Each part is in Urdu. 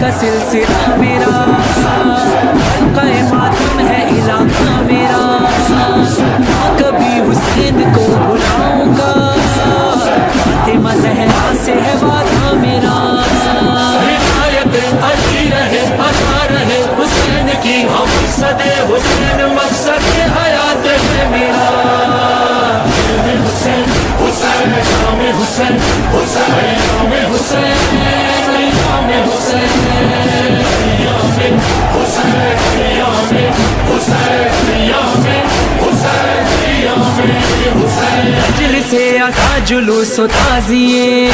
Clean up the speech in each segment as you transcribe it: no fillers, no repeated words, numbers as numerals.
کا سلسلہ میرا حلقہ ماتم ہے علاقہ میرا، کبھی حسین کو بلاؤں گا، فاطمہ زہرا سے ہے وعدہ میرا، ہدایت آتی رہے آتا رہے حسین کی، ہم صدے حسین مقصد حیات ہے میرا، حسین حسین شام حسین حسین شام حسین سے آتا جلوس و تعزیے،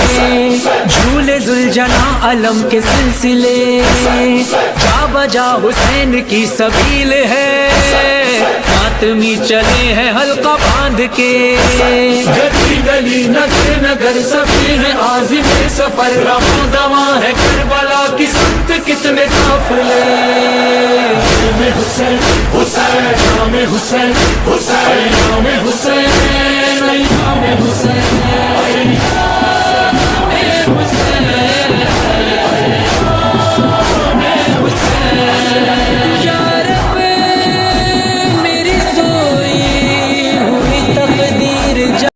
جھولے ذوالجناح علم کے سلسلے، جا بجا حسین کی سبیل ہے، ماتمی چلے ہیں حلقہ باندھ کے، گلی گلی نگر نگر سبھی ہیں عازم سفر، رواں دواں ہے کربلا کی سمت کتنے قافلے، حسین حسین شام حسین حسین شام حسین